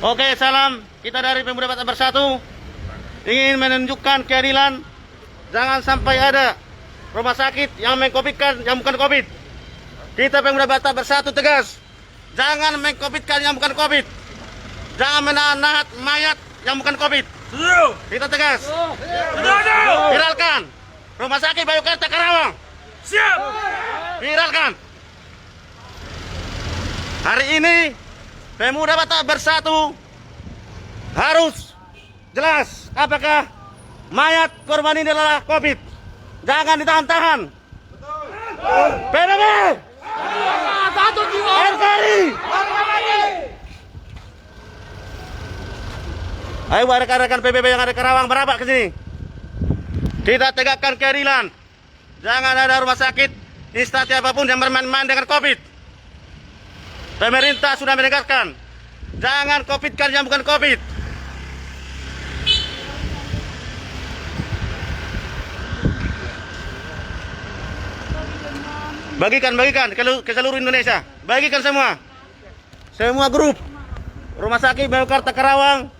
Oke, salam. Kita dari Pemuda Batak Bersatu ingin menunjukkan keadilan. Jangan sampai ada rumah sakit yang mengkopitkan yang bukan COVID. Kita Pemuda Batak Bersatu tegas. Jangan mengkopitkan yang bukan COVID. Jangan menahan mayat yang bukan COVID. Kita tegas. Viralkan Rumah Sakit Bayukarta Karawang. Siap. Viralkan. Hari ini Pemuda Batak Bersatu harus jelas apakah mayat korban ini adalah COVID. Jangan ditahan-tahan. PBB. Satu jiwa. RKI. Ayo rekan-rekan PBB yang ada di Karawang merapat ke sini. Kita tegakkan keadilan. Jangan ada rumah sakit, instansi apapun yang bermain-main dengan COVID. Pemerintah sudah menegaskan, jangan COVID-kan yang bukan COVID. Bagikan ke seluruh Indonesia. Bagikan semua grup. Rumah Sakit Bayukarta Karawang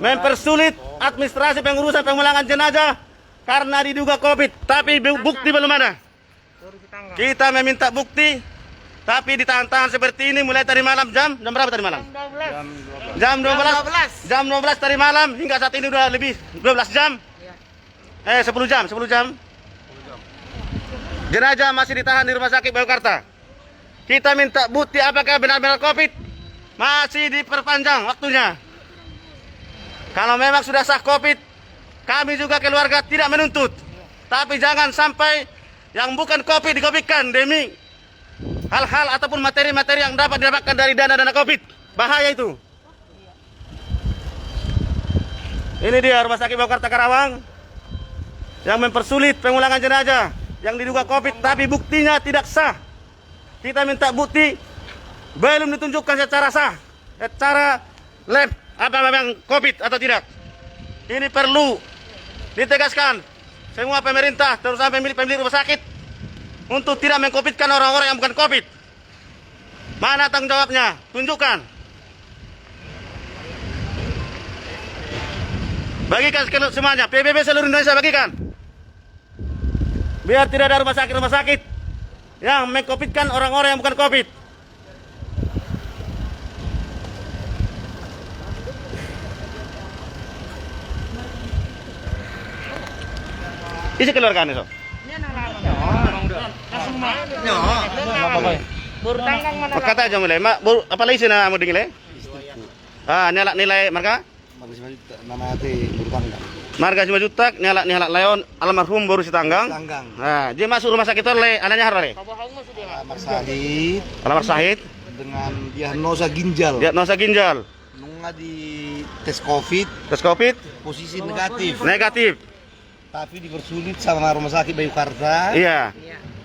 mempersulit administrasi pengurusan pemulangan jenazah karena diduga COVID, tapi bukti belum ada. Kita meminta bukti, tapi ditahan-tahan seperti ini mulai tadi malam jam berapa tadi malam? Jam 12. Jam 12 tadi malam hingga saat ini udah lebih 12 jam. 10 jam. Jenazah masih ditahan di Rumah Sakit Bayukarta. Kita minta bukti apakah benar-benar COVID. Masih diperpanjang waktunya. Kalau memang sudah sah COVID, kami juga keluarga tidak menuntut. Tapi jangan sampai yang bukan COVID di-COVID-kan demi hal-hal ataupun materi-materi yang dapat didapatkan dari dana-dana COVID. Bahaya itu. Ini dia Rumah Sakit Bayukarta Karawang yang mempersulit pemulangan jenazah yang diduga COVID, tapi buktinya tidak sah. Kita minta bukti belum ditunjukkan secara sah, secara lab, apa memang COVID atau tidak. Ini perlu ditegaskan semua pemerintah, terutama pemilik rumah sakit, untuk tidak mengcovidkan orang-orang yang bukan COVID. Mana tanggung jawabnya? Tunjukkan. Bagikan semuanya, PBB seluruh Indonesia bagikan. Biar tidak ada rumah sakit yang mengcovidkan orang-orang yang bukan COVID. Isi keluargaan itu. Kata aja mulai, mak, apa lagi sih nama dinilai? Nilai marga? Marga 5 juta, nyala layon almarhum baru si tanggang. Nah, dia masuk rumah sakit oleh anaknya harus. Alamar Sahid dengan diagnosa ginjal. Nunggu di tes COVID. Posisi negatif. Tapi dipersulit sama Rumah Sakit Bayukarta. Iya.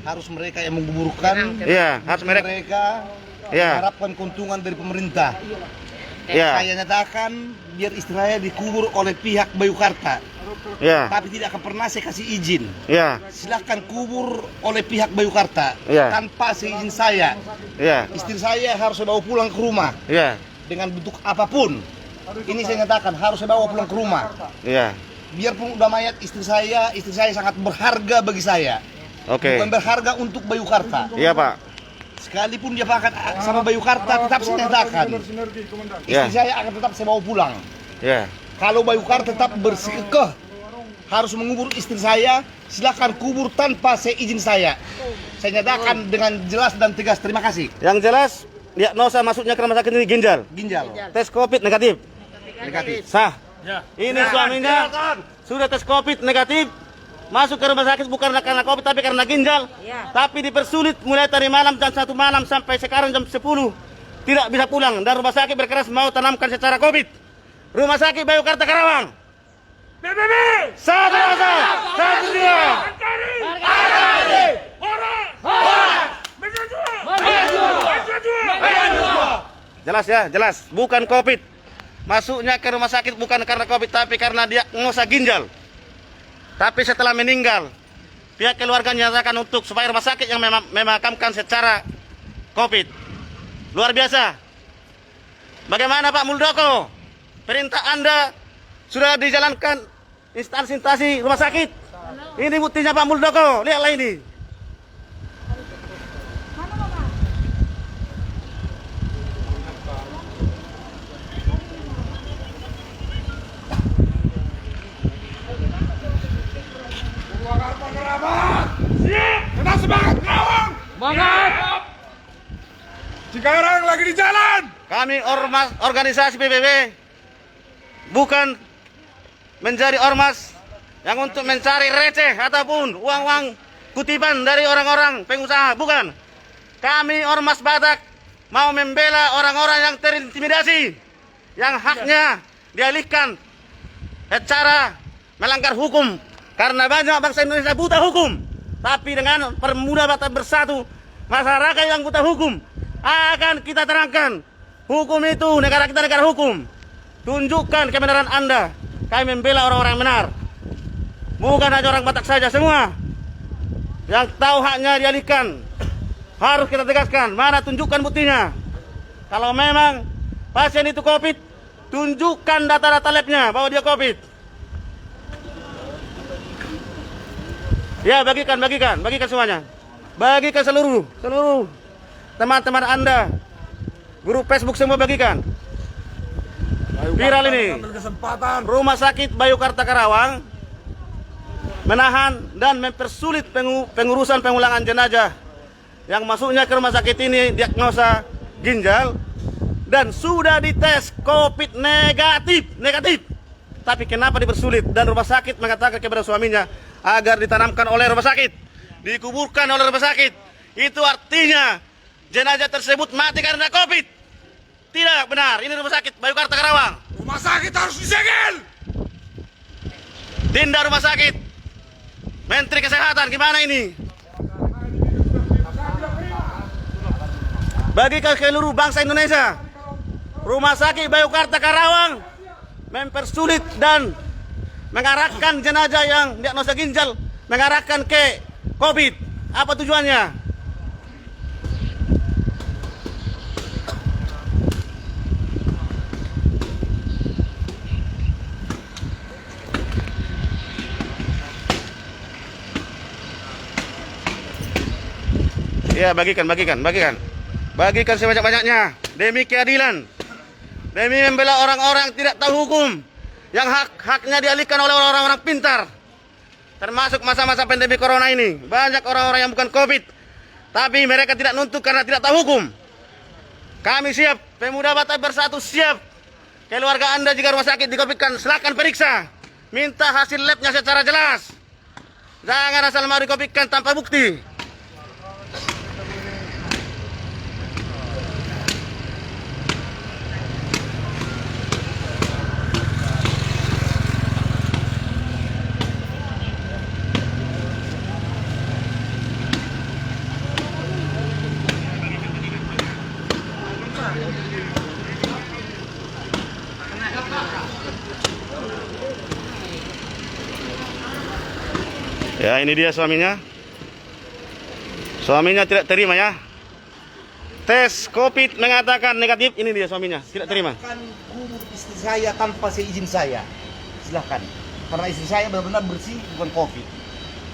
Harus mereka yang menguburkan. Iya, harus mereka. Iya. Harapkan keuntungan dari pemerintah. Iya. Saya nyatakan biar istilahnya dikubur oleh pihak Bayukarta. Iya. Tapi tidak akan pernah saya kasih izin. Iya. Silakan kubur oleh pihak Bayukarta. Iya. Tanpa seizin saya. Iya. Istri saya harus saya bawa pulang ke rumah. Iya. Dengan bentuk apapun. Ini saya nyatakan harus saya bawa pulang ke rumah. Iya. Biarpun udah mayat istri saya sangat berharga bagi saya. Oke. Bukan berharga untuk Bayukarta. Iya, Pak. Sekalipun dia pakai sama Bayukarta, tetap saya nyatakan. Istri saya akan tetap saya bawa pulang. Iya. Kalau Bayukarta tetap bersikeras harus mengubur istri saya, silakan kubur tanpa seizin saya. Saya nyatakan dengan jelas dan tegas. Terima kasih. Yang jelas, diagnosa masuknya ke rumah sakit ini ginjal. Tes COVID negatif. Sah. Ya. Ini suaminya sudah tes COVID negatif, masuk ke rumah sakit bukan karena COVID tapi karena ginjal. Tapi dipersulit mulai tadi malam jam 1 malam sampai sekarang jam 10 tidak bisa pulang, dan rumah sakit berkeras mau tanamkan secara COVID. Rumah Sakit Bayukarta Karawang. PBB. Satu rasa, satu jiwa. Jelas ya, jelas. Bukan COVID. Masuknya ke rumah sakit bukan karena COVID, tapi karena diagnosa ginjal. Tapi setelah meninggal, pihak keluarga menyatakan untuk supaya rumah sakit yang memakamkan secara COVID. Luar biasa. Bagaimana Pak Muldoko? Perintah Anda sudah dijalankan instansi rumah sakit. Ini buktinya Pak Muldoko. Lihatlah ini. Siap. Kita semangat Karawang. Semangat. Cikarang lagi di jalan. Kami ormas organisasi PBB bukan menjadi ormas yang untuk mencari receh ataupun uang-uang kutipan dari orang-orang pengusaha. Bukan. Kami ormas Batak mau membela orang-orang yang terintimidasi, yang haknya dialihkan secara melanggar hukum. Karena banyak bangsa Indonesia buta hukum. Tapi dengan Permuda Batak Bersatu, masyarakat yang buta hukum akan kita terangkan. Hukum itu, negara kita negara hukum. Tunjukkan kebenaran Anda. Kami membela orang-orang yang benar. Bukan hanya orang Batak saja, semua yang tahu haknya dialihkan. Harus kita tegaskan. Mana tunjukkan buktinya. Kalau memang pasien itu COVID, tunjukkan data-data labnya bahwa dia COVID. Ya, bagikan semuanya. Bagikan seluruh teman-teman Anda. Grup Facebook semua bagikan. Viral ini. Kesempatan. Rumah Sakit Bayukarta Karawang menahan dan mempersulit pengurusan pengulangan jenazah yang masuknya ke rumah sakit ini diagnosa ginjal dan sudah dites COVID negatif. Tapi kenapa dipersulit? Dan rumah sakit mengatakan kepada suaminya agar ditanamkan oleh rumah sakit, dikuburkan oleh rumah sakit. Itu artinya jenazah tersebut mati karena COVID. Tidak benar. Ini rumah sakit Bayukarta Karawang. Rumah sakit harus disegel. Tindak rumah sakit. Menteri Kesehatan gimana ini? Bagi seluruh bangsa Indonesia, Rumah Sakit Bayukarta Karawang mempersulit dan mengarahkan jenazah yang diagnosa ginjal mengarahkan ke COVID. Apa tujuannya? Ya, bagikan. Bagikan sebanyak-banyaknya demi keadilan. Demi membela orang-orang yang tidak tahu hukum, yang haknya dialihkan oleh orang-orang pintar. Termasuk masa-masa pandemi corona ini, banyak orang-orang yang bukan COVID, tapi mereka tidak nuntut karena tidak tahu hukum. Kami siap, Pemuda Batak Bersatu siap. Keluarga Anda jika rumah sakit di-COVID-kan, silakan periksa. Minta hasil labnya secara jelas. Jangan asal mau di-COVID-kan tanpa bukti. Ya, ini dia suaminya. Suaminya tidak terima ya. Tes COVID mengatakan negatif. Ini dia suaminya, tidak terima. Silahkan kubur istri saya tanpa seizin saya. Silahkan. Karena istri saya benar-benar bersih, bukan COVID.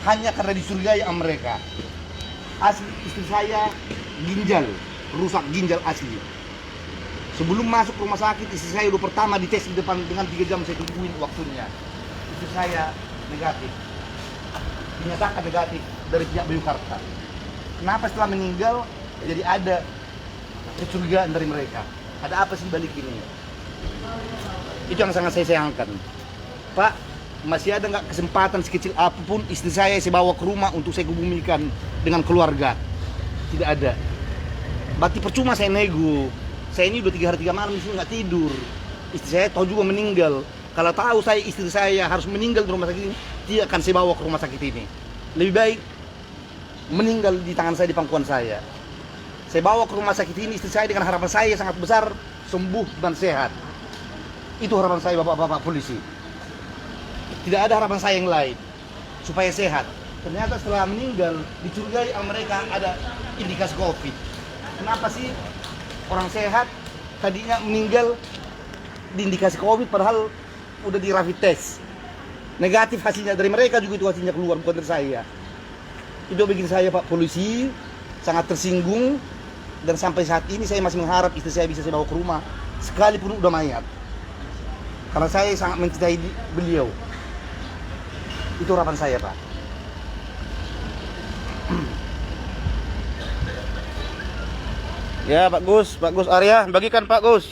Hanya karena dicurigai sama mereka. Asli istri saya ginjal, rusak ginjal asli. Sebelum masuk rumah sakit, istri saya udah pertama dites di depan dengan 3 jam saya tungguin waktunya. Istri saya negatif. Dinyatakan negatif dari pihak Bayukarta. Kenapa setelah meninggal jadi ada kecurigaan dari mereka? Ada apa sih balik ini? Itu yang sangat saya sayangkan. Pak, masih ada nggak kesempatan sekecil apapun istri saya bawa ke rumah untuk saya kubumikan dengan keluarga? Tidak ada. Berarti percuma saya nego. Saya ini udah 3 hari 3 malam disini nggak tidur. Istri saya tahu juga meninggal. Kalau tahu saya istri saya harus meninggal di rumah sakit ini, dia akan saya bawa ke rumah sakit ini. Lebih baik meninggal di tangan saya, di pangkuan saya. Saya bawa ke rumah sakit ini istri saya dengan harapan saya sangat besar sembuh dan sehat. Itu harapan saya bapak-bapak polisi. Tidak ada harapan saya yang lain supaya sehat. Ternyata setelah meninggal dicurigai sama mereka ada indikasi COVID. Kenapa sih orang sehat tadinya meninggal diindikasi COVID padahal udah di rapid test. Negatif hasilnya, dari mereka juga itu hasilnya keluar, bukan dari saya. Itu bikin saya Pak Polisi sangat tersinggung, dan sampai saat ini saya masih mengharap istri saya bisa saya bawa ke rumah sekalipun udah mayat. Karena saya sangat mencintai beliau. Itu harapan saya, Pak. Ya Pak Gus Arya, bagikan Pak Gus.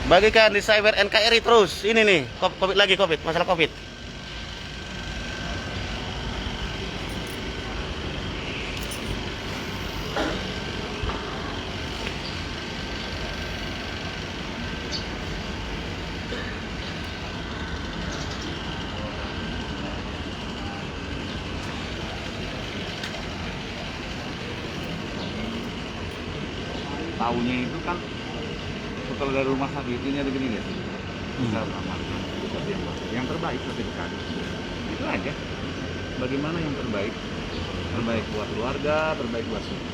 Bagikan di Cyber NKRI terus. Ini nih, COVID lagi, masalah COVID. Tahunya itu kan kalau dari rumah sakit ini ada gini deh, bisa beramalkan yang terbaik sertifikat itu aja. Bagaimana yang terbaik buat keluarga, terbaik buat semua.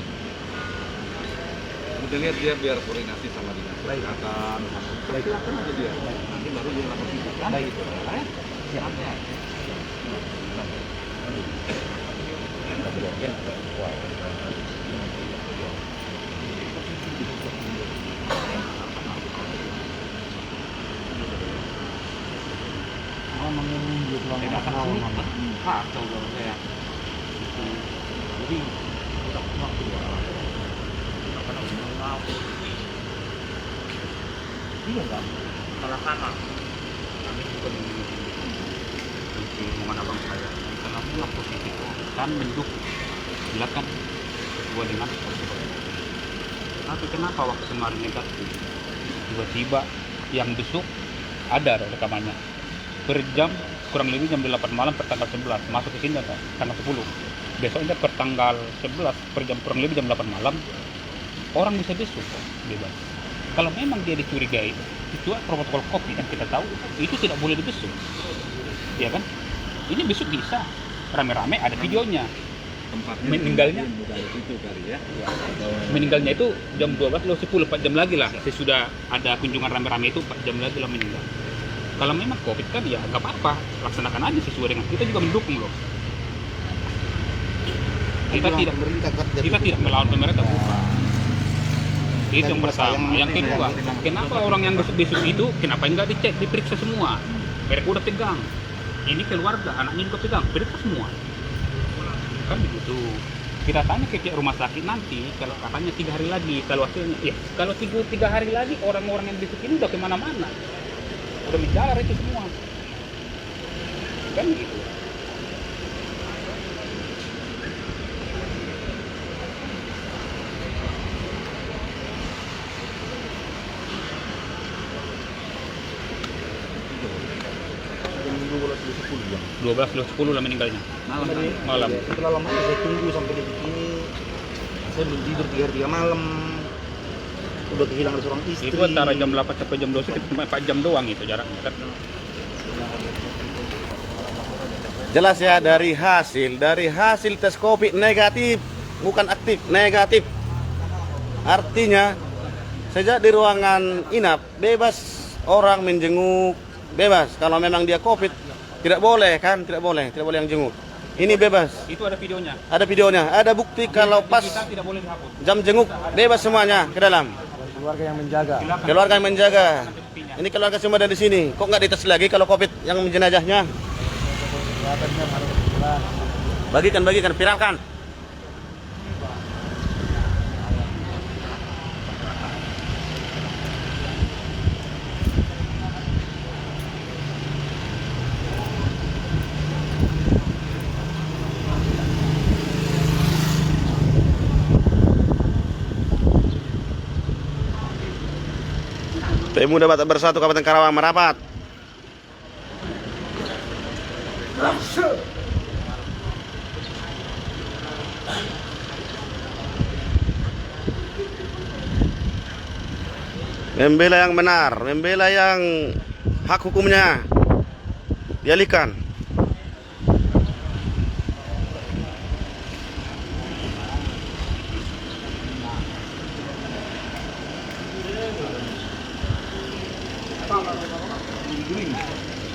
Kita lihat dia biar koordinasi sama dinas kesehatan, silakan aja dia. Nanti baru dia lapor kita kan? Gitu. Siap ya. Kacau kalau saya. Jadi kita waktu iya enggak salah sana. Kami juga di rumah abang saya. Karena pulang positif dan mendukung. Silakan gua dengan. Tapi kenapa waktu kemarin negatif? Tiba-tiba yang besok ada rekamannya. Per jam kurang lebih jam 8 malam per tanggal 11 masuk ke sini tanggal 10. Besoknya per tanggal 11 per jam kurang lebih jam 8 malam orang bisa besuk bebas. Kalau memang dia dicurigai itu protokol COVID yang kita tahu itu tidak boleh dibesuk, ya kan? Ini besuk bisa rame-rame, ada videonya. Meninggalnya itu kali ya. Meninggalnya itu jam 12 loh 10 4 jam lagi lah. Sesudah ada kunjungan rame-rame itu 4 jam lagi lah meninggal. Kalau memang COVID kan ya nggak apa-apa, laksanakan aja sesuai dengan kita juga mendukung loh. Kita tidak melawan pemerintah, bukan. Itu yang pertama. Yang kedua, kenapa orang yang besuk itu kenapa nggak dicek, diperiksa semua? Mereka udah pegang. Ini keluarga, anaknya juga pegang, periksa semua. Kan begitu. Kita tanya ke pihak rumah sakit nanti, kalau katanya 3 hari lagi, kalau hasilnya, ya kalau 3 hari lagi orang-orang yang besuk ini udah kemana-mana. Udah menjalar itu semua kan gitu. Jam 12.10 lah meninggalnya malam. Setelah lama saya tunggu sampai detik ini, saya belum tidur 3 hari 3 malam. Udah kehilangan seorang istri. Itu antara jam 8 sampai jam 12 itu cuma 4 jam doang itu jaraknya kan. Jelas ya dari hasil tes COVID negatif, bukan aktif, negatif. Artinya sejak di ruangan inap bebas orang menjenguk, bebas. Kalau memang dia COVID tidak boleh kan, tidak boleh yang jenguk. Ini bebas. Itu ada videonya. Ada videonya, ada bukti kalau pas tidak boleh dihapus. jam jenguk bebas semuanya ke dalam. Keluarga yang menjaga. Keluarga yang menjaga. Ini keluarga semua dari sini. Kok nggak dites lagi kalau COVID yang jenazahnya? Bagikan, viralkan. Pemuda Batak Bersatu Kabupaten Karawang merapat. Membela yang benar, membela yang hak hukumnya dialihkan.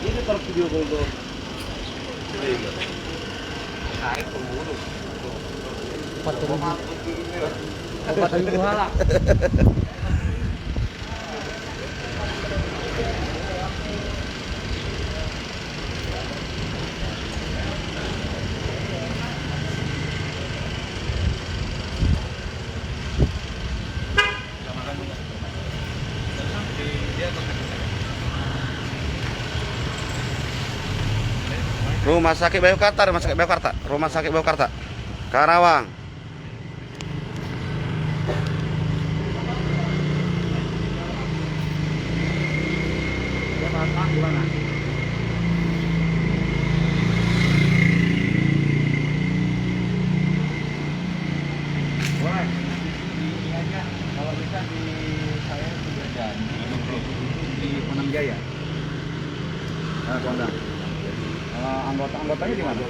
Ini kalau video call tuh. Rumah Sakit Bayangkara, Rumah Sakit Bayangkara, Rumah Sakit Bayangkara, Karawang. Kalau bisa di saya sudah janji di Panam Jaya. Nah, Kondang. Anggotanya di mana?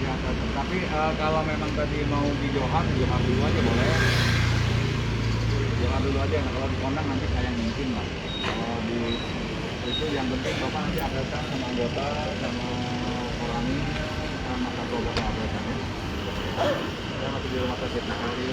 Ya, tapi kalau memang tadi mau di Johar dulu aja boleh. Johar dulu aja. Nah, kalau di Kondang nanti saya yang mungkin lah. Kalau di itu yang penting bapak nanti update sama anggota sama orangnya sama satu bapak update ya. Saya masih di rumah sakit Nakari.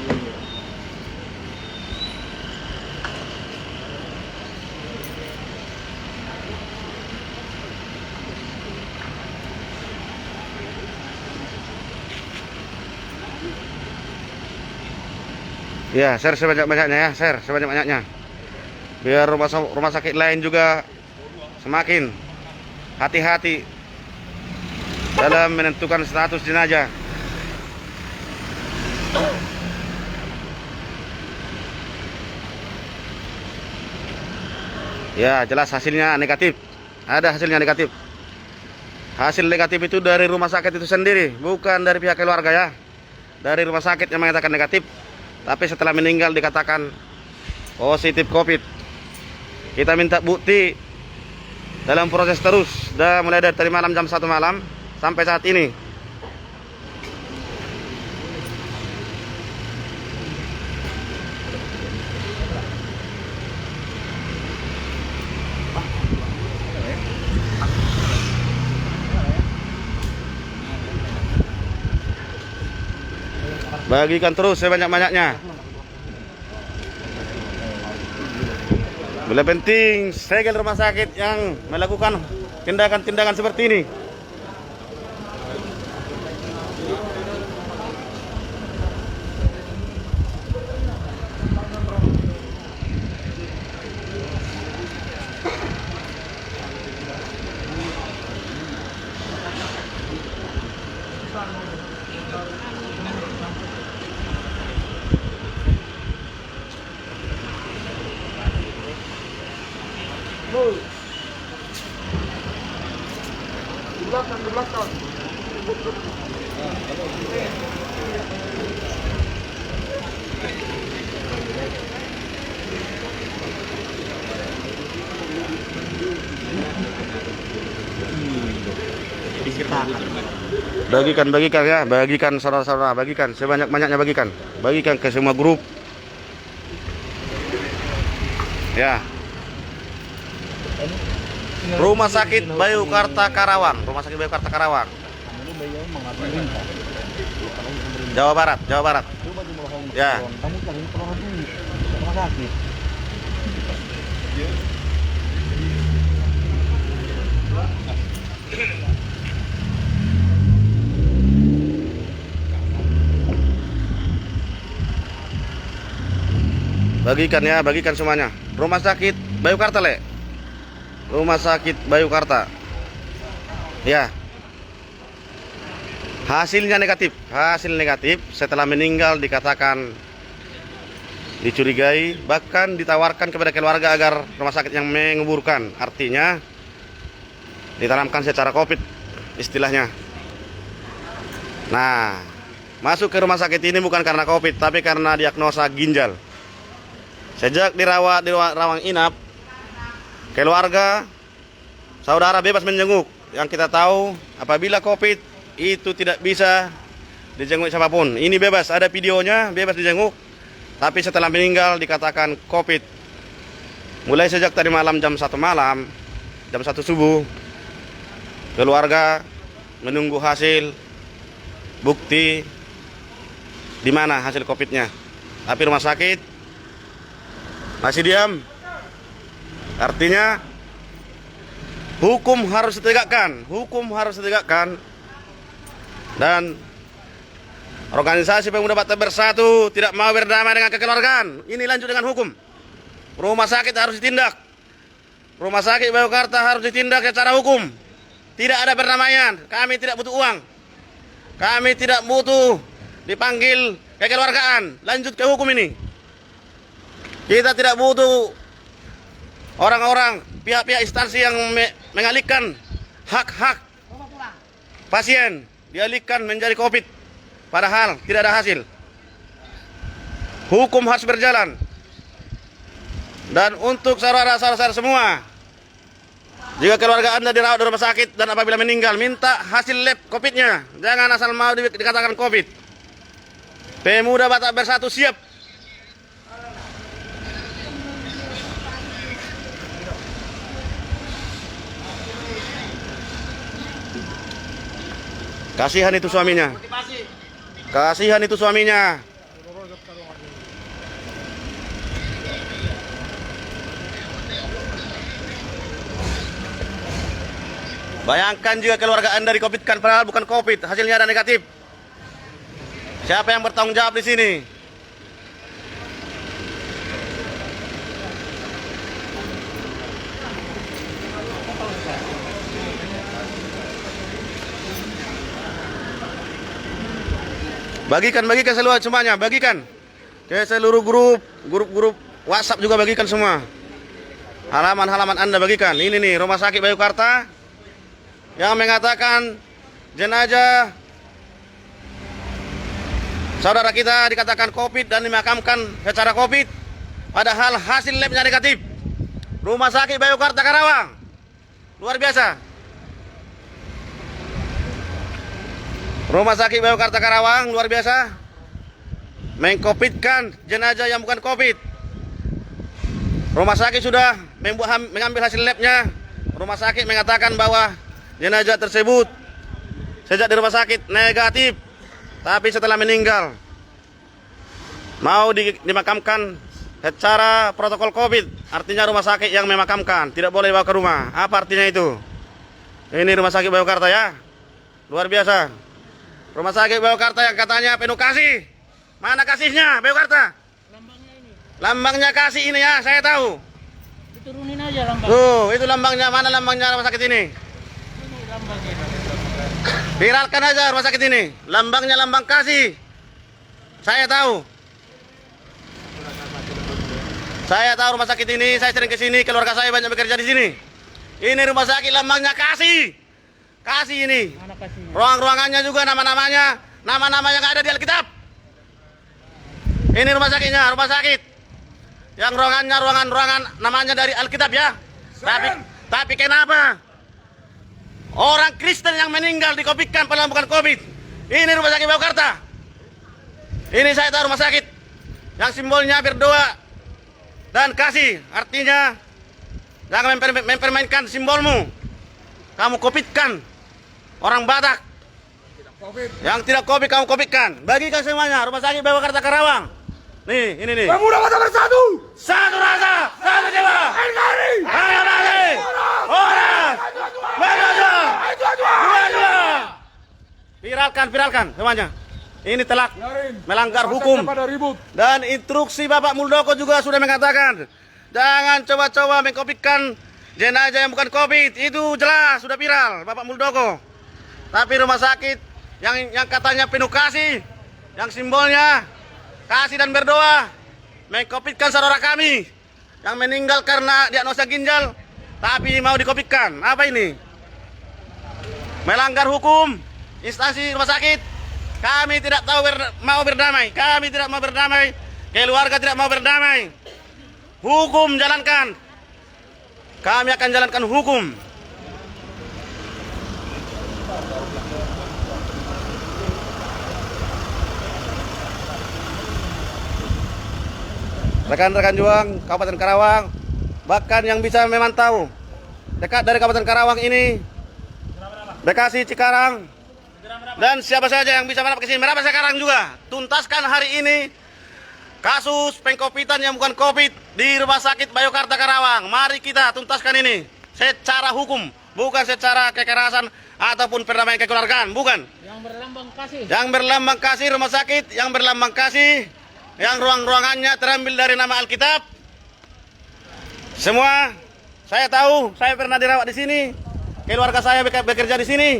Ya, share sebanyak-banyaknya ya, share sebanyak-banyaknya. Biar rumah sakit lain juga semakin hati-hati dalam menentukan status jenazah. Ya, jelas hasilnya negatif. Ada hasilnya negatif. Hasil negatif itu dari rumah sakit itu sendiri, bukan dari pihak keluarga ya. Dari rumah sakit yang mengatakan negatif. Tapi setelah meninggal dikatakan positif COVID. Kita minta bukti dalam proses terus. Sudah mulai dari tadi malam jam 1 malam sampai saat ini. Bagikan terus sebanyak-banyaknya. Bila penting segel rumah sakit yang melakukan tindakan-tindakan seperti ini. Di belakang. Bagikan ya, bagikan saudara-saudara, bagikan sebanyak-banyaknya, bagikan ke semua grup. Ya. Rumah Sakit Bayangkara Karawang, Rumah Sakit Bayangkara Karawang. Jawa Barat. Ya. Bagikan ya, bagikan semuanya. Rumah Sakit Bayangkara Le. Rumah Sakit Bayangkara. Ya. Hasil negatif setelah meninggal dikatakan dicurigai, bahkan ditawarkan kepada keluarga agar rumah sakit yang menguburkan, artinya ditanamkan secara COVID istilahnya. Nah, masuk ke rumah sakit ini bukan karena COVID, tapi karena diagnosa ginjal. Sejak dirawat di ruang inap, keluarga, saudara bebas menjenguk. Yang kita tahu, apabila COVID itu tidak bisa dijenguk siapapun. Ini bebas, ada videonya, bebas dijenguk. Tapi setelah meninggal dikatakan COVID. Mulai sejak tadi malam jam 1 malam, jam 1 subuh, keluarga menunggu hasil bukti di mana hasil COVID-nya. Tapi rumah sakit masih diam. Artinya hukum harus ditegakkan, dan organisasi Pemuda Batak Bersatu tidak mau berdamai dengan kekeluargaan. Ini lanjut dengan hukum. Rumah sakit harus ditindak. Rumah sakit Biokarta harus ditindak secara hukum. Tidak ada perdamaian. Kami tidak butuh uang. Kami tidak butuh dipanggil kekeluargaan. Lanjut ke hukum ini. Kita tidak butuh orang-orang, pihak-pihak instansi yang mengalihkan hak-hak pasien, dialihkan menjadi COVID, padahal tidak ada hasil. Hukum harus berjalan. Dan untuk saudara-saudara semua, jika keluarga Anda dirawat di rumah sakit dan apabila meninggal, minta hasil lab COVID-nya. Jangan asal mau dikatakan COVID. Pemuda Batak Bersatu siap. Kasihan itu suaminya. Kasihan itu suaminya. Bayangkan jika keluarga Anda di-COVID-kan padahal bukan COVID, hasilnya ada negatif. Siapa yang bertanggung jawab di sini? Bagikan semuanya, bagikan ke seluruh grup WhatsApp juga, bagikan semua. Halaman-halaman Anda bagikan. Ini nih Rumah Sakit Biokarta yang mengatakan jenazah saudara kita dikatakan COVID dan dimakamkan secara COVID, padahal hasil labnya negatif. Rumah Sakit Biokarta Karawang, luar biasa. Rumah Sakit Biokarta Karawang luar biasa, meng-COVID-kan jenazah yang bukan COVID. Rumah sakit sudah mengambil hasil labnya. Rumah sakit mengatakan bahwa jenazah tersebut sejak di rumah sakit negatif, tapi setelah meninggal mau dimakamkan secara protokol COVID. Artinya rumah sakit yang memakamkan, tidak boleh dibawa ke rumah. Apa artinya itu? Ini Rumah Sakit Biokarta ya, luar biasa. Rumah Sakit Biokarta yang katanya penuh kasih. Mana kasihnya Biokarta? Lambangnya ini. Lambangnya kasih ini ya, saya tahu. Diturunin aja lambang. Tuh, itu lambangnya. Mana lambangnya rumah sakit ini? Ini lambangnya. Viralkan aja rumah sakit ini. Lambangnya lambang kasih. Saya tahu. Saya tahu rumah sakit ini, saya sering ke sini, keluarga saya banyak bekerja di sini. Ini rumah sakit lambangnya kasih. Kasih ini. Mana kasihnya? Ruang-ruangannya juga nama-namanya, nama-nama yang ada di Alkitab. Ini rumah sakitnya, rumah sakit. Yang ruangannya ruangan namanya dari Alkitab ya. Tapi kenapa orang Kristen yang meninggal di-COVID-kan padahal bukan COVID? Ini Rumah Sakit Biokarta. Ini saya tahu rumah sakit yang simbolnya berdoa dan kasih. Artinya jangan mempermainkan simbolmu. Kamu COVID-kan orang Batak. Yang tidak COVID kamu COVID-kan. Bagikan semuanya Rumah Sakit Biokarta Karawang. Nih, ini nih. Pemuda Batak Bersatu. Satu rasa, satu jiwa. NKRI. Ayo nanti. Orang. Dua. Viralkan semuanya. Ini telah melanggar hukum. Dan instruksi Bapak Muldoko juga sudah mengatakan, jangan coba-coba mengkopikan jenazah yang bukan COVID. Itu jelas sudah viral Bapak Muldoko. Tapi rumah sakit yang katanya penuh kasih, yang simbolnya kasih dan berdoa, mengkopikan saudara kami yang meninggal karena diagnosa ginjal, tapi mau dikopikan. Apa ini? Melanggar hukum instansi rumah sakit. Kami tidak mau berdamai. Kami tidak mau berdamai. Keluarga tidak mau berdamai. Hukum jalankan. Kami akan jalankan hukum. rekan-rekan juang Kabupaten Karawang, bahkan yang bisa memantau dekat dari Kabupaten Karawang ini, Bekasi, Cikarang, dan siapa saja yang bisa merapat ke sini, merapat sekarang juga. Tuntaskan hari ini kasus pengkopitan yang bukan COVID di Rumah Sakit Biokarta Karawang. Mari kita tuntaskan ini secara hukum, bukan secara kekerasan ataupun perdamaian kekeluargaan, bukan. Yang berlambang kasih. Yang berlambang kasih rumah sakit, yang berlambang kasih, yang ruang-ruangannya terambil dari nama Alkitab. Semua saya tahu, saya pernah dirawat di sini. Keluarga saya bekerja di sini.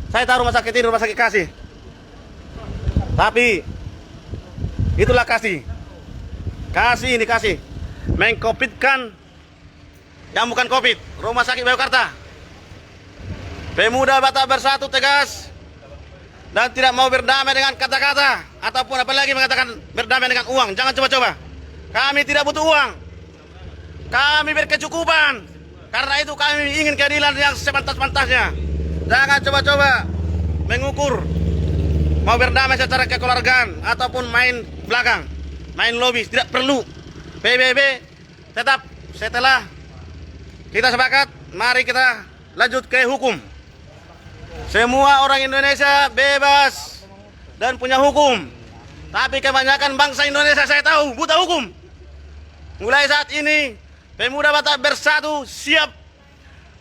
Saya tahu rumah sakit ini rumah sakit kasih. Tapi itulah kasih. Kasih ini kasih. Mengkopitkan yang bukan COVID, Rumah Sakit Biokarta. Pemuda Batak Bersatu tegas dan tidak mau berdamai dengan kata-kata ataupun apalagi mengatakan berdamai dengan uang. Jangan coba-coba. Kami tidak butuh uang. Kami berkecukupan. Karena itu kami ingin keadilan yang sepantas-pantasnya. Jangan coba-coba mengukur mau berdamai secara kekeluargaan ataupun main belakang, main lobis. Tidak perlu. PBB tetap setelah kita sepakat, mari kita lanjut ke hukum. Semua orang Indonesia bebas dan punya hukum. Tapi kebanyakan bangsa Indonesia saya tahu buta hukum. Mulai saat ini, Pemuda Batak Bersatu siap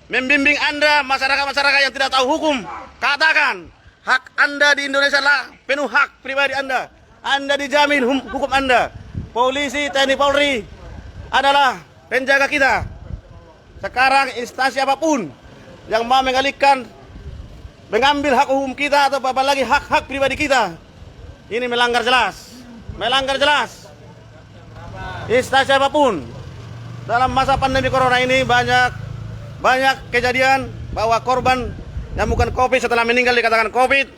membimbing Anda, masyarakat-masyarakat yang tidak tahu hukum. Katakan, hak Anda di Indonesia adalah penuh hak pribadi Anda. Anda dijamin hukum Anda. Polisi, TNI, Polri adalah penjaga kita. Sekarang instansi apapun yang mau mengambil hak hukum kita atau apalagi hak-hak pribadi kita, ini melanggar jelas. Melanggar jelas. Instansi apapun. Dalam masa pandemi corona ini banyak kejadian bahwa korban yang bukan COVID setelah meninggal dikatakan COVID.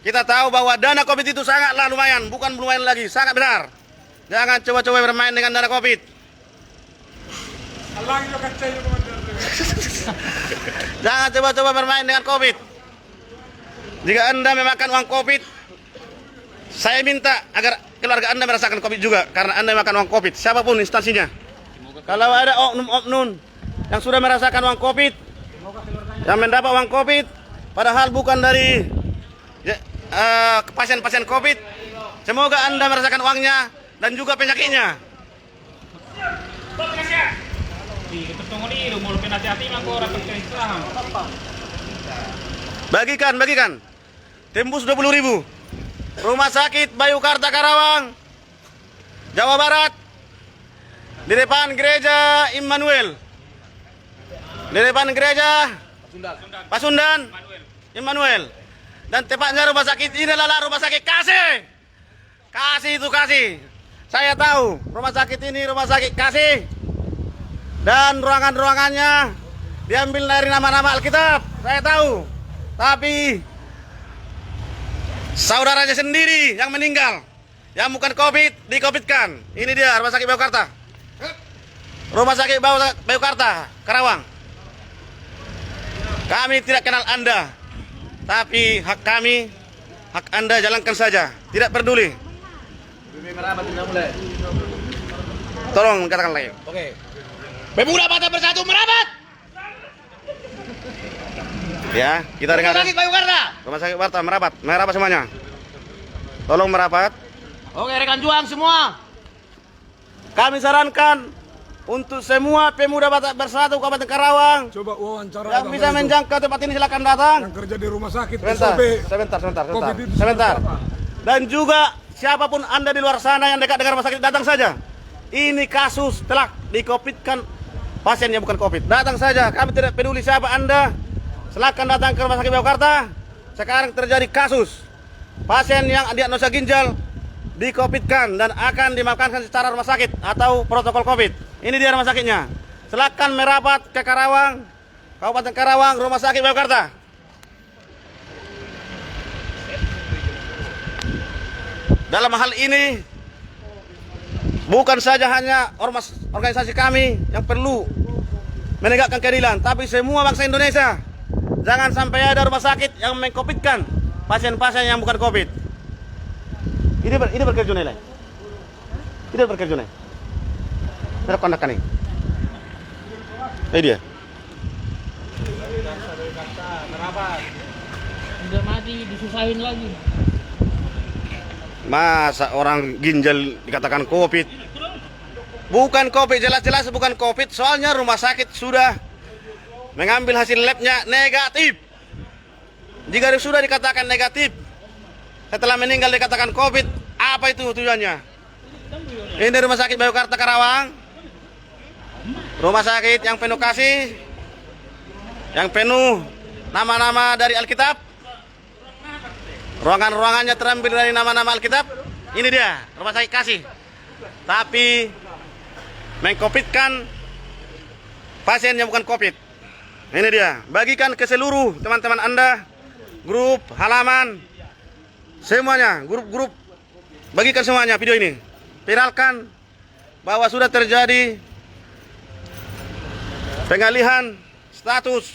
Kita tahu bahwa dana COVID itu sangatlah lumayan, bukan lumayan lagi, sangat besar. Jangan coba-coba bermain dengan dana COVID. Jangan coba-coba bermain dengan COVID. Jika Anda memakan uang COVID, saya minta agar keluarga Anda merasakan COVID juga karena Anda memakan uang COVID, siapapun instansinya. Kalau ada oknum-oknum yang sudah merasakan uang COVID, yang mendapat uang COVID, padahal bukan dari pasien-pasien COVID, semoga Anda merasakan uangnya dan juga penyakitnya. Bagikan. Tembus 20.000. Rumah Sakit Biokarta Karawang, Jawa Barat, di depan gereja Immanuel. Di depan gereja Pasundan Immanuel. Dan tepatnya rumah sakit ini adalah rumah sakit kasih. Kasih itu kasih. Saya tahu rumah sakit ini rumah sakit kasih. Dan ruangan-ruangannya diambil dari nama-nama Alkitab. Saya tahu. Tapi saudaranya sendiri yang meninggal, yang bukan COVID, di-COVID-kan. Ini dia Rumah Sakit Biokarta. Rumah Sakit Biokarta Karawang. Kami tidak kenal Anda, tapi hak kami, hak Anda jalankan saja. Tidak peduli. Tolong katakan lagi. Oke. Pemuda Batak Bersatu merapat. Ya, kita dengar. Rumah Sakit Biokarta. Rumah Sakit Biokarta merapat semuanya. Tolong merapat. Oke, rekan juang semua. Kami sarankan untuk semua pemuda Batak Bersatu Kabupaten Karawang Coba wawancara yang bisa menjangkau tempat ini silakan datang. yang kerja di rumah sakit Sebentar. Dan juga siapapun Anda di luar sana yang dekat dengan rumah sakit, datang saja. Ini kasus telah di-COVID-kan pasien yang bukan COVID. Datang saja, kami tidak peduli siapa Anda. Silakan datang ke Rumah Sakit Biokarta. Sekarang terjadi kasus pasien yang diagnosa ginjal di-COVID-kan dan akan dimakamkan secara rumah sakit atau protokol COVID. Ini dia rumah sakitnya. Silakan merapat ke Karawang, Kabupaten Karawang, Rumah Sakit Biokarta. Dalam hal ini bukan saja hanya organisasi kami yang perlu menegakkan keadilan, tapi semua bangsa Indonesia. Jangan sampai ada rumah sakit yang meng-COVID-kan pasien-pasien yang bukan COVID. Ini berkerja nih. Ini berkerja nih. Harap kondak nih. Ini dia. Udah mati, disusahin lagi. Masa orang ginjal dikatakan COVID? Bukan COVID, jelas-jelas bukan COVID. Soalnya rumah sakit sudah mengambil hasil labnya negatif. Jika sudah dikatakan negatif, setelah meninggal dikatakan COVID, apa itu tujuannya? Ini rumah sakit Bayangkara Karawang, rumah sakit yang penuh kasih, yang penuh nama-nama dari Alkitab. Ruangan-ruangannya terambil dari nama-nama Alkitab. Ini dia, rumah sakit kasih. Tapi mengkopitkan pasien yang bukan COVID. Ini dia, bagikan ke seluruh teman-teman Anda, grup, halaman, semuanya, grup-grup, bagikan semuanya video ini. Viralkan bahwa sudah terjadi pengalihan status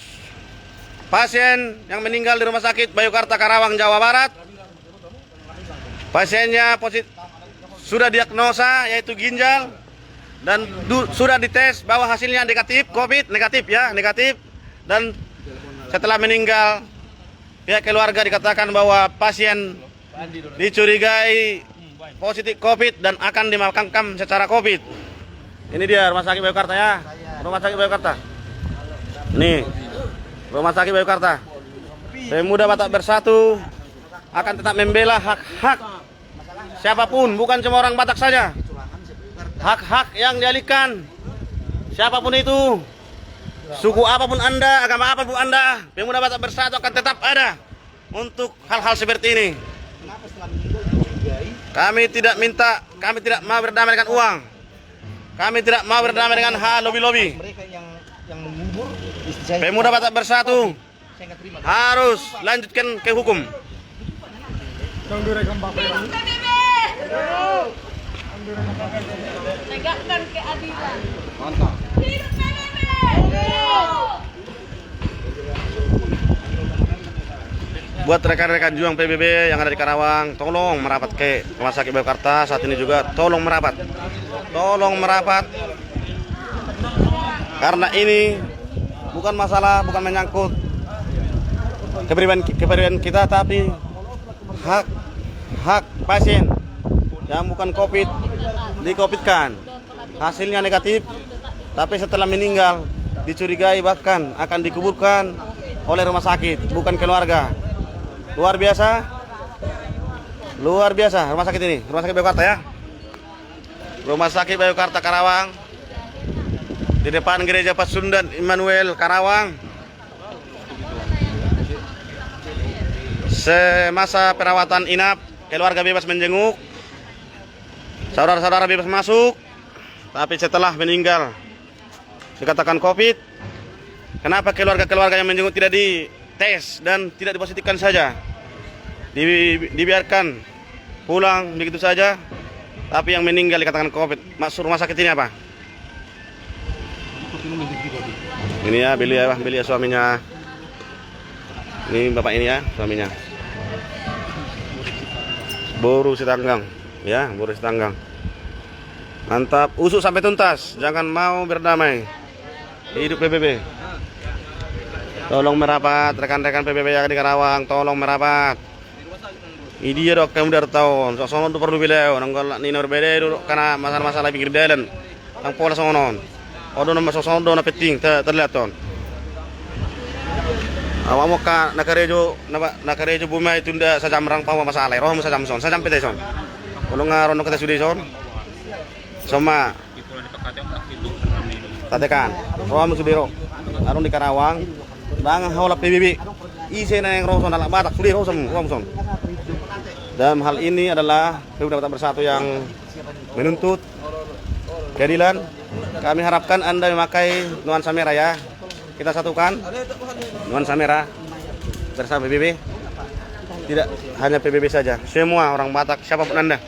pasien yang meninggal di Rumah Sakit Bayangkara Karawang, Jawa Barat. Pasiennya sudah diagnosa yaitu ginjal dan sudah dites bahwa hasilnya negatif COVID, negatif ya, negatif. Dan setelah meninggal pihak keluarga dikatakan bahwa pasien dicurigai positif COVID dan akan dimakamkan secara COVID. Ini dia Rumah Sakit Bayangkara ya, Rumah Sakit Bayangkara. Nih, Rumah Sakit Bayangkara. Pemuda Batak Bersatu akan tetap membela hak-hak siapapun, bukan cuma orang Batak saja. Hak-hak yang dialihkan siapapun itu, suku apapun Anda, agama apapun Anda, Pemuda Batak Bersatu akan tetap ada untuk hal-hal seperti ini. Kami tidak mau berdamai dengan uang. Kami tidak mau berdamai dengan hal lobby-lobby. Mereka yang mengubur istri saya. Pemuda Batak Bersatu Saya nggak terima. harus lanjutkan ke hukum. Yang direkam Bapak. Tegakkan keadilan. Mantap. Hidup PBB! Buat rekan-rekan juang PBB yang ada di Karawang, tolong merapat ke Rumah Sakit Bayangkara saat ini juga. Tolong merapat. Tolong merapat. Karena ini bukan masalah, bukan menyangkut kepribadian kita, tapi hak pasien yang bukan COVID di-COVID-kan. Hasilnya negatif, tapi setelah meninggal dicurigai bahkan akan dikuburkan oleh rumah sakit, bukan keluarga. Luar biasa rumah sakit ini, Rumah Sakit Bayangkara ya. Rumah Sakit Bayangkara Karawang, di depan Gereja Pasundan Immanuel Karawang. Semasa perawatan inap, keluarga bebas menjenguk, saudara-saudara bebas masuk, tapi setelah meninggal dikatakan COVID. Kenapa keluarga-keluarga yang menjenguk tidak dites dan tidak dipositifkan saja? Dibiarkan pulang begitu saja, tapi yang meninggal dikatakan COVID. Masuk rumah sakit ini apa? Ini ya, beliau suaminya. Ini bapak ini ya, suaminya. Boru Sitanggang, ya, Boru Sitanggang. Mantap, usuk sampai tuntas, jangan mau berdamai. Hidup PBB. Tolong merapat, rekan-rekan PBB yang di Karawang, tolong merapat. Ini dia dok, kamu udah tahu, soalnya itu perlu beliau, nanggal ini berbeda dulu karena masalah-masalah pinggir jalan, yang pola sonon. Odo nama soalnya do na penting terlihat ton. Awak mau ka nakarejo bumai tunda sajam rang pawa masalah, roh sajam peteson. Kalau ngaron kita sudah son, sama tatekan, roh musudero, aron di Karawang, dangan hawla PBB, isi na yang roh son dalam Batak sudah roh son. Dalam hal ini adalah Pemuda Batak Bersatu yang menuntut keadilan. Kami harapkan Anda memakai nuansa merah ya. Kita satukan nuansa merah bersama PBB. Tidak hanya PBB saja, semua orang Batak, siapapun Anda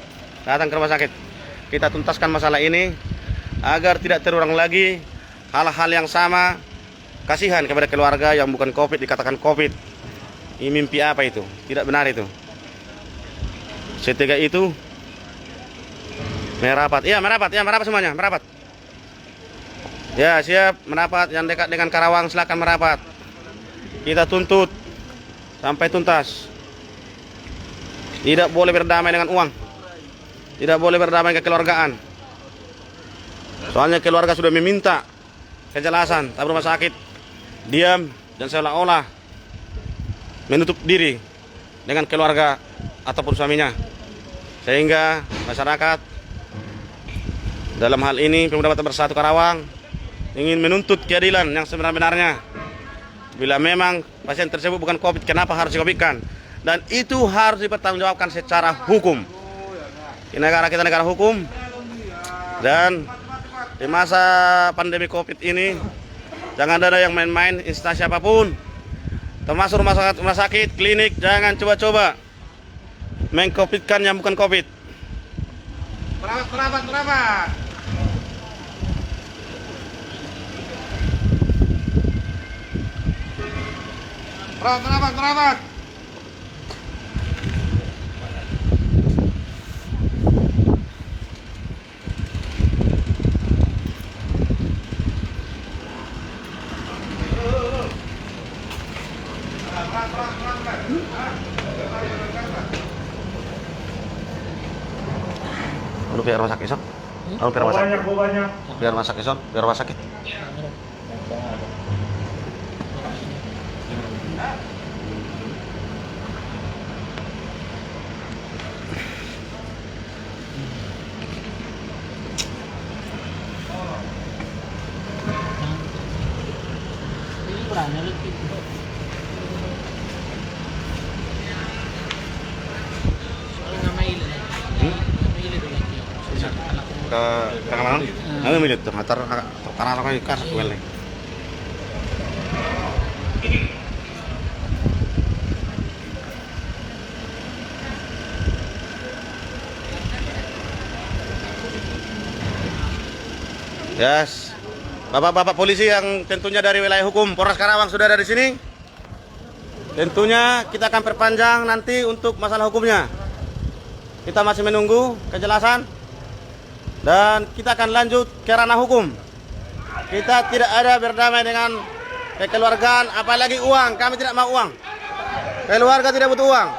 datang ke rumah sakit. Kita tuntaskan masalah ini agar tidak terulang lagi hal-hal yang sama. Kasihan kepada keluarga yang bukan COVID dikatakan COVID. Ini mimpi apa itu? Tidak benar itu. Setiga itu merapat. Iya, merapat semuanya, merapat. Ya, siap merapat. Yang dekat dengan Karawang silakan merapat. Kita tuntut sampai tuntas. Tidak boleh berdamai dengan uang. Tidak boleh berdamai kekeluargaan. Soalnya keluarga sudah meminta kejelasan, tapi rumah sakit diam dan seolah-olah menutup diri dengan keluarga ataupun suaminya. Sehingga masyarakat dalam hal ini Pemuda Batak Bersatu Karawang ingin menuntut keadilan yang sebenar-benarnya. Bila memang pasien tersebut bukan COVID, kenapa harus di-COVID-kan? Dan itu harus dipertanggungjawabkan secara hukum. Di negara kita negara hukum. Dan di masa pandemi COVID ini jangan ada yang main-main instansi apapun, termasuk rumah sakit, klinik, jangan coba-coba meng-COVID-kan yang bukan COVID. Merapat. Merapat. Lu pihak rumah sakit, Son? Lu pihak rumah sakit? Biar rumah sakit, Son? Biar rumah sakit. Ini berani lagi. Soalnya nggak mail lagi. Mail itu lagi. Ke mana? Ano milit to? Matar kararo kayo kas wala. Yes. Bapak-bapak polisi yang tentunya dari wilayah hukum Polres Karawang sudah ada di sini. Tentunya kita akan perpanjang nanti untuk masalah hukumnya. Kita masih menunggu kejelasan dan kita akan lanjut ke ranah hukum. Kita tidak ada berdamai dengan kekeluargaan, apalagi uang. Kami tidak mau uang. Keluarga tidak butuh uang.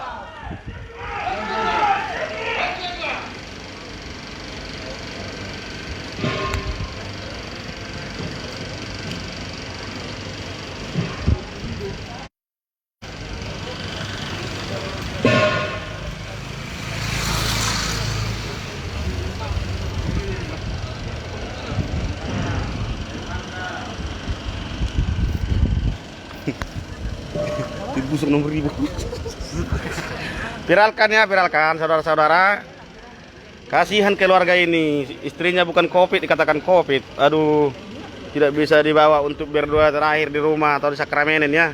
Busuk nomor 1000. Viralkan saudara-saudara. Kasihan keluarga ini, istrinya bukan COVID dikatakan COVID. Aduh, tidak bisa dibawa untuk berdua terakhir di rumah atau di sakramenin ya.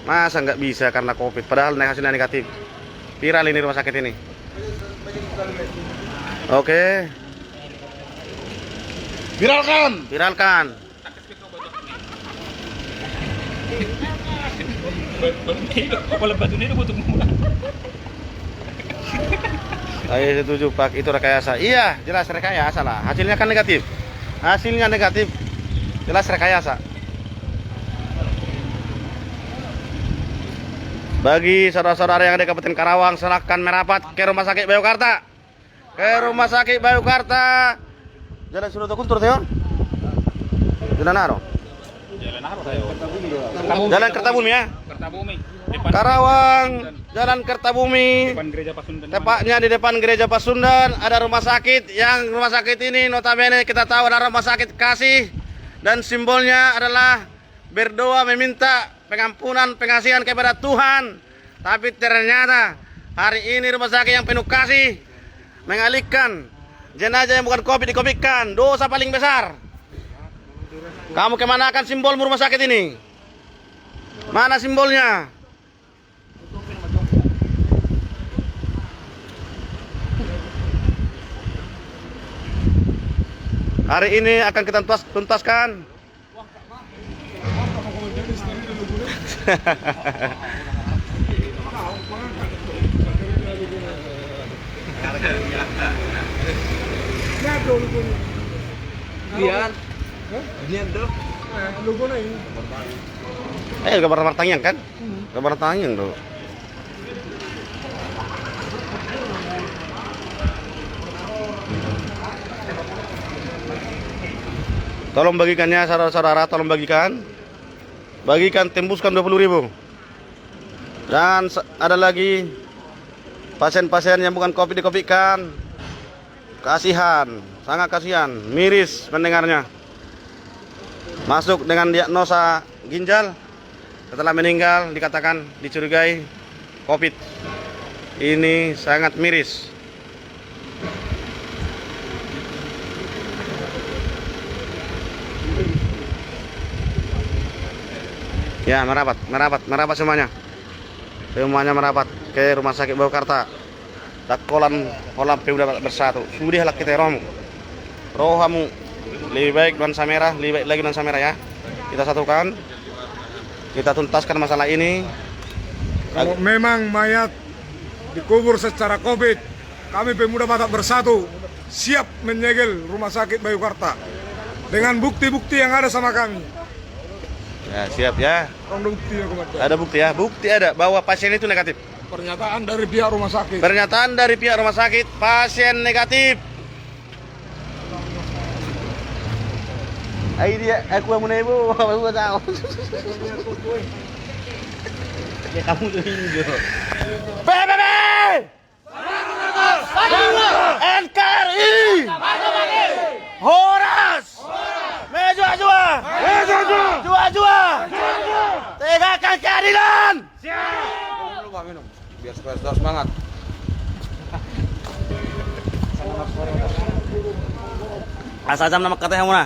Masa nggak bisa karena COVID, padahal hasilnya negatif. Viral ini rumah sakit ini. Oke. Viralkan. Kalau batu ini butuh murah. Saya setuju Pak, itu rekayasa. Iya, jelas rekayasa lah. Hasilnya kan negatif. Jelas rekayasa. Bagi saudara-saudara yang ada di Kabupaten Karawang, silakan merapat ke Rumah Sakit Bayukarta. Jalan Suroto Kuntur, Teon. Jalan Naro. Jalan Kertabumi ya. Kertabumi. Karawang, Jalan Kertabumi. Depan Gereja Pasundan. Tepatnya di depan Gereja Pasundan ada rumah sakit, yang rumah sakit ini notabene kita tahu adalah rumah sakit kasih dan simbolnya adalah berdoa meminta pengampunan, pengasihan kepada Tuhan. Tapi ternyata hari ini rumah sakit yang penuh kasih mengalihkan jenazah yang bukan COVID di-COVID-kan. Dosa paling besar. Kamu kemanakan simbol rumah sakit ini? Mana simbolnya? Hari ini akan kita tuntaskan. Lihat. Ini ada. Logo na ini. Gambar Tangyang kan? Gambar Tangyang tuh. Tolong bagikannya saudara-saudara, tolong bagikan. Bagikan, tembuskan 20.000. Dan ada lagi pasien-pasien yang bukan COVID dikopikan. Kasihan, sangat kasihan, miris mendengarnya. Masuk dengan diagnosa ginjal, setelah meninggal dikatakan dicurigai COVID. Ini sangat miris. Ya, merapat semuanya. Semuanya merapat ke Rumah Sakit Baukarta. Dakolan kolam Pemuda Bersatu. Sudahlah kita rohamu lebih baik nuansa merah, lebih baik lagi nuansa merah ya. Kita satukan. Kita tuntaskan masalah ini. Kalau memang mayat dikubur secara COVID, kami Pemuda Batak Bersatu siap menyegel Rumah Sakit Baukarta dengan bukti-bukti yang ada sama kami. Ya, siap ya. Ada bukti ya, Komandan. Ada bukti ya. Bukti ada bahwa pasien itu negatif. Pernyataan dari pihak rumah sakit. Pernyataan dari pihak rumah sakit, pasien negatif. Ay dia, aku yang ibu, aku tahu. Ya kamu tuh ini PBB! NKRI! Horas! Mejua-jua! Jua-jua! Tegakkan keadilan! Minum, biar supaya semangat. Asal jam nama katanya muna.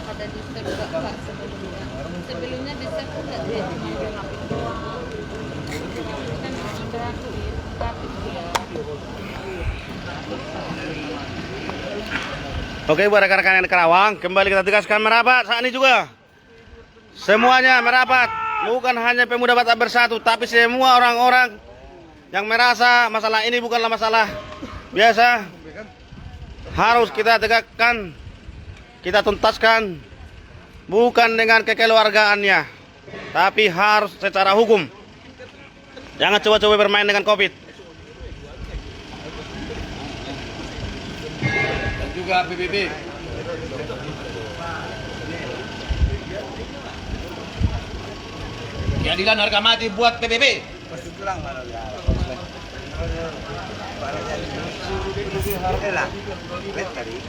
Ada di step Pak sebelumnya. Sebelumnya di step enggak dia cuma bilang kan berakhir tapi dia. Oke, buat rekan-rekan yang di Karawang, kembali kita tegaskan merapat saat ini juga. Semuanya merapat, bukan hanya Pemuda Batak Bersatu, tapi semua orang-orang yang merasa masalah ini bukanlah masalah biasa. Harus kita tegakkan, kita tuntaskan, bukan dengan kekeluargaannya, tapi harus secara hukum. Jangan coba-coba bermain dengan COVID. Juga PBB. Keadilan harga mati buat PBB.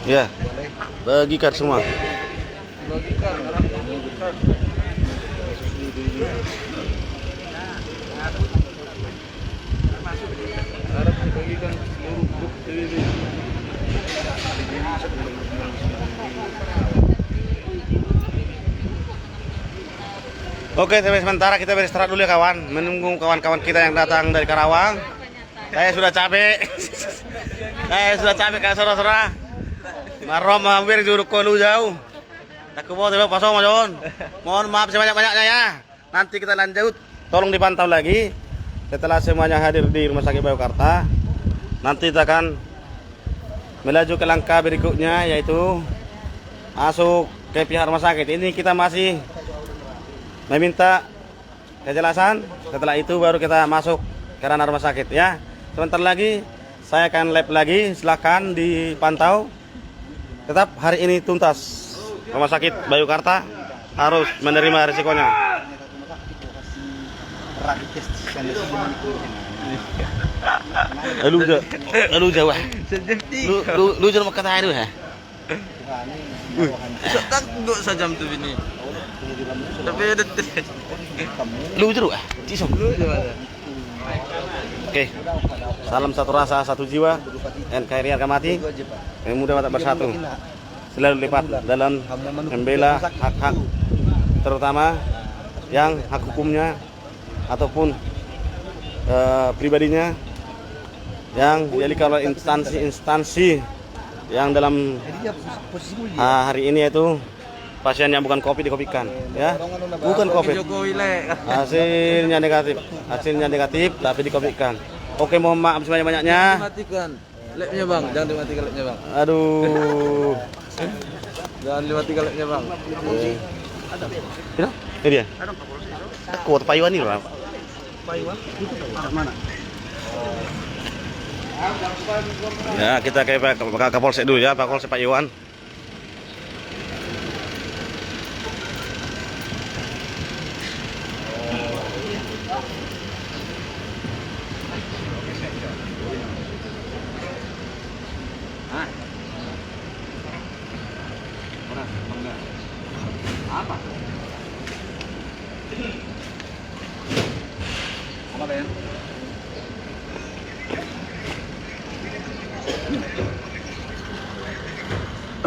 Ya, bagikan semua. Oke, tapi sementara kita beristirahat dulu ya kawan, menunggu kawan-kawan kita yang datang dari Karawang. Saya sudah capek. Kak saudara-saudara. Marom hampir juruk kolu jauh. Tak bawa tiba pasong John. Mohon maaf sebanyak-banyaknya ya. Nanti kita lanjut. Tolong dipantau lagi. Setelah semuanya hadir di Rumah Sakit Baukarta, nanti kita akan melaju ke langkah berikutnya, yaitu masuk ke pihak rumah sakit. Ini kita masih meminta kejelasan. Setelah itu baru kita masuk ke ranah rumah sakit ya. Sebentar lagi saya akan live lagi, silahkan dipantau. Tetap hari ini tuntas. Rumah sakit Baukarta harus menerima risikonya. Lu jauh. Lu jangan kata itu ya. Tak duduk sajam tu bini. Tapi ada Lu jeruk Cisong. Oke. Salam satu rasa, satu jiwa. NKRI harga mati. Pemuda Batak Bersatu. Selalu lipat dalam membela hak-hak, terutama yang hak hukumnya ataupun pribadinya yang dimiliki oleh instansi-instansi yang dalam hari ini yaitu Pasiennya bukan COVID dikopikan, ya. Bukan COVID. Hasilnya negatif. Hasilnya negatif tapi dikopikan. Oke, mohon maaf sebanyak-banyaknya. Matikan labnya bang, jangan dimatikan labnya bang. Aduh. Jangan dimatikan labnya bang. Ya, ini dia. Kuat payuan ini loh. Ya, kita ke Kapolsek dulu ya, Pak Kapolsek Pak Iwan. Apa? Apa Ben?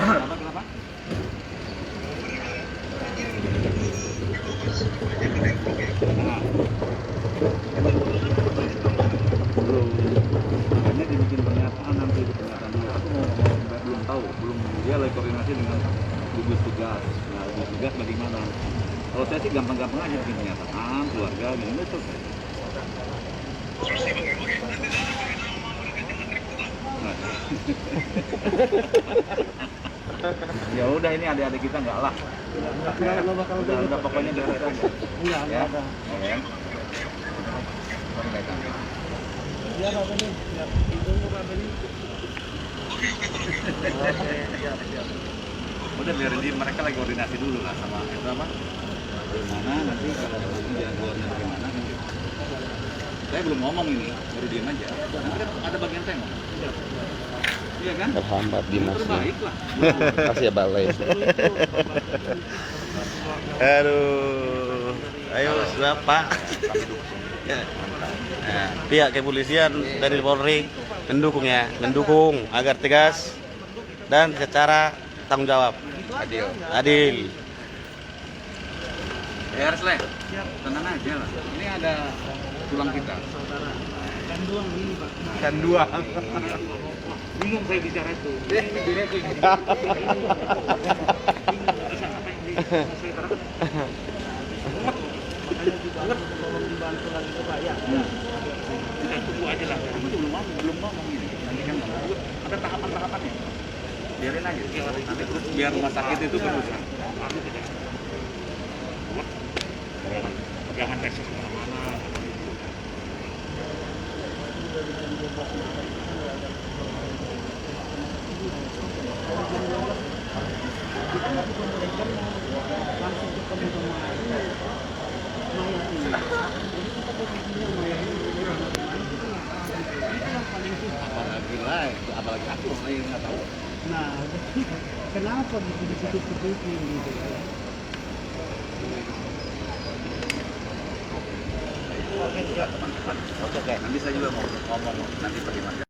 Kenapa? Makanya dibikin pernyataan nanti di pernyataannya. Aku mau belum tahu, dia lagi koordinasi dengan gugus tugas. Nah, gugus tugas bagaimana? Kalau saya sih gampang-gampang aja bikin pernyataan, keluarga, gitu selesai. Nah. Ya udah, ini adik-adik kita enggak lah. Udah pokoknya beres aja. Ya. Udah biarin dia, mereka lagi koordinasi dulu lah sama itu apa? Bagaimana nanti kalau jadwalnya bagaimana nanti. Saya belum ngomong ini, baru diam aja. Nanti kan ada bagian saya ngomong. Iya kan? Terhambat Dimasnya. Terbaik lah. Kasih ya balai. Aduh. Ayo, Bapak. Nah, pihak kepolisian dari Polri mendukung agar tegas dan secara tanggung jawab. Adil. Ya harus lah. Tenang aja lah. Ini ada tulang kita. Kanduang. Bingung saya bicara itu. Tunggu aja lah. Kamu belum ngomong ini. Nanti kan ada tahapan-tahapannya. Biarin aja. Nanti terus biar rumah sakit itu berusaha. Jangan reses kemana-mana. Apalagi aku orang lain nggak tahu. Nah, kenapa ditutup-tutupin gitu ya? Oke, nanti saya juga mau ngomong nanti bagaimana.